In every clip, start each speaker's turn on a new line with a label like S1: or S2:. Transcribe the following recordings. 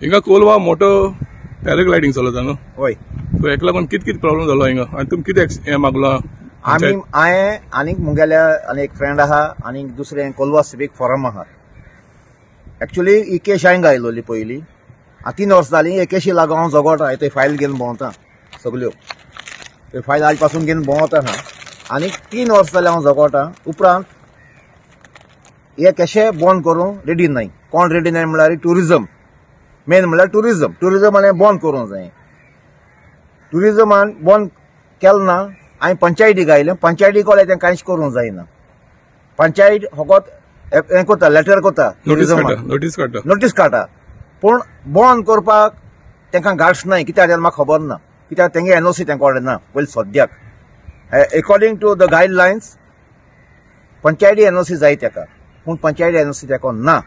S1: हिंगा कोलवा मोठो पॅराग्लायडिंग चलता न्हू
S2: होय
S1: सो हेका लागून कित प्रॉब्लेम जालो हिंगा आनी तुमी कितें मागलो
S2: आमी हांवें आनीक मुगेल्या आनी एक फ्रेंड आहा आनी दुसरें कोलवा सिवीक फॉरम आहा एक्चुअली ही केस हांवें गायलोली पयलीं 3 वर्सां जालीं हे केशी लागून हांव जगोता थंय फायल घेवन भोंवता सगल्यो थंय फायल आज पासून घेवन भोंवता हा आनी 3 वर्सां जालीं हांव जगोता उपरांत हे केशे बंद करूंक रेडी नाय कोण रेडी नाय म्हळ्यार टुरिजम मेन म्हळ्यार टुरिजम हांवें बंद करूंक जाय टुरिजमान बंद केलें ना हांवें पंचायती गायलें पंचायती कोले तें कांयच करूंक जायना पंचायत फकत हें कोता लेटर कोता नोटीस काडटा पूण बंद करपाक तांकां गार्ड्स नाय कित्याक म्हाका खबर ना कित्याक तेंगे एनओसी तेंकोडे ना पयलीं सद्याक अकॉर्डिंग टू द गायडलायन्स पंचायती एनओसी जाय तेका पूण पंचायती एनओसी तेका ना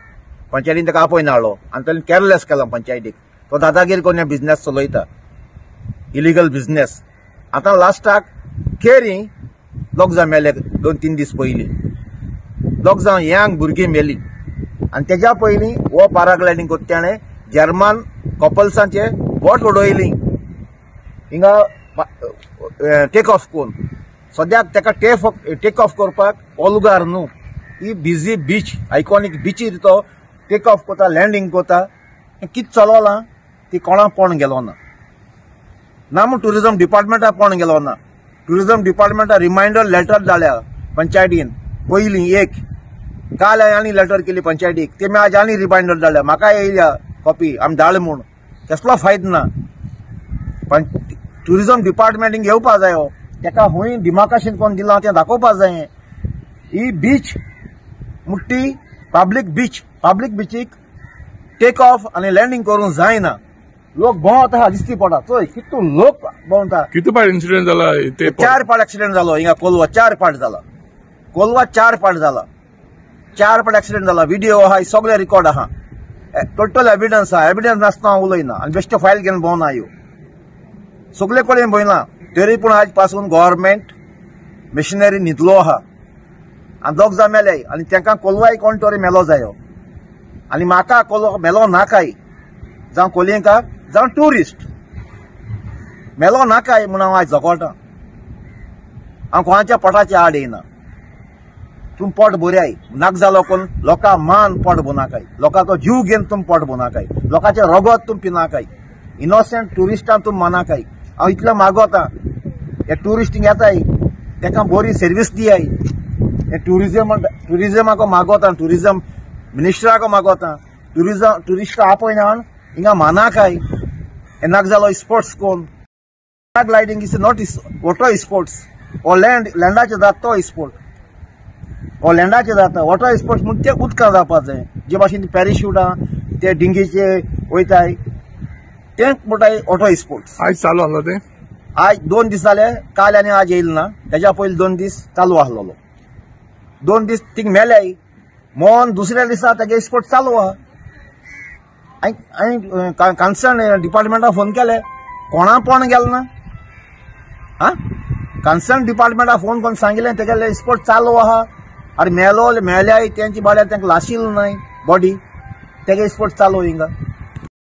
S2: पंचायतीन तेका आपयना हाडलो आनी ताणें केअरलेस केला पंचायतीक तो दादागिरी करून बिझनेस चलयता इलिगल बिझनेस आतां लास्टाक केरी लोक जावन मेले 2-3 दीस पयलीं लोक जावन यंग भुरगीं मेली आनी तेज्या पयलीं हो पॅराग्लायडिंग कोत्ता ताणें जर्मन कपल्सांचे बोट उडयलीं हिंगा टेक ऑफ करून सद्याक तेका टेक ऑफ करपाक ओलगार न्हू ही बिजी बीच आयकॉनीक बीचीर तो टेक ऑफ कोता लँडींग कोता कितें चलवलां ती कोणाक पळोवन गेलो ना म्हूण टुरिजम डिपार्टमेंटाक पळोवन गेलो ना टुरिजम डिपार्टमेंटाक रिमांयडर लेटर धाडल्या पंचायतीन पयलीं एक काल आनी लेटर केली पंचायतीक तेमी आज आनी रिमांयडर धाडल्या म्हाका येयल्या कॉपी आमी धाड म्हूण कसलो फायदो ना पण टुरिजम डिपार्टमेंटीन घेवपा जाय तेका हूंय डिमार्केशन कोण दिलां तें दाखोवपा जाय ही बीच मुट्टी पब्लीक बीचीक टेक ऑफ आनी लँडींग करूंक जायना लोक भोंवता हा दिसती पडटा चोय कितू लोक भोंवता
S1: कितू पाट इन्सिडेंट जाला
S2: 4 पाट एक्सिडेंट जालो हिंगा कोलवा 4 पाट जाला कोलवा 4 पाट जाला 4 पाट एक्सिडेंट जाला व्हिडिओ आहा सगळे रिकॉर्ड आहा टोटल एविडन्स आहा एविडन्स नासता हांव उलयना आनी बेश्टे फायल घेवन भोंवना ह्यो सगळे कडेन भोंवना तरी पूण आज पासून गव्हर्मेंट मिशनरी न्हिदलो आहा आनी दोग जाण मेले आनी तांकां कोलवाय कोण तरी मेलो जायो आनी म्हाका कोलवा मेलो नाकाय जावं कोलयेंकार जावं ट्युरिस्ट मेलो नाकाय म्हूण हांव आज जगोता हांव कोणाच्या पोटाची आड येना तुमी पोट भरयाय नाक जालो कोण लोकां मान पोट भोवनाकाय लोकांचो जीव घेवन तुमी पोट भोवनाकाय लोकांचें रगत तुमी पिनाकाय इनोसेंट ट्युरिस्टांक तुमी मानाकाय हांव इतलें मागोता हे ट्युरिस्टींक येताय ताका बरी सर्वीस दियाय हे ट्युरिजमाक मागोता ट्युरिजम मिनिस्टराक मागोता ट्युरिस्टां आपयना हिंगा मानाकाय हे नाक जालो स्पोर्ट्स कोण paragliding is not water sports हो लँडाचेर जाता तो स्पोर्ट हो लँडाचेर जाता वॉटर स्पोर्ट्स म्हणून ते उदकां जावपाक जाय जे भाशेन पॅरिशूटा ते डिंगीचे वयताय ते म्हणटाय वॉटर स्पोर्ट्स
S1: आज चालू आसलो ते
S2: आज 2 दीस जाले काल आनी आज येयलो ना तेज्या पयलीं 2 दीस चालू आसलोलो 2 दीस थिंग मेल्याय मोन दुसऱ्या दिसा तेगे स्पोर्ट चालू आहा हांवें कन्सर्न डिपार्टमेंटाक फोन केले कोणा पण गेलो ना हा कन्सर्न डिपार्टमेंटाक फोन करून सांगिल्लें तेगेले स्पोर्ट चालू आहा अरे मेल्याय तेंची बाड्यार तांकां लाशिल्लो नाय बॉडी तेगे स्पोर्ट चालू हिंगा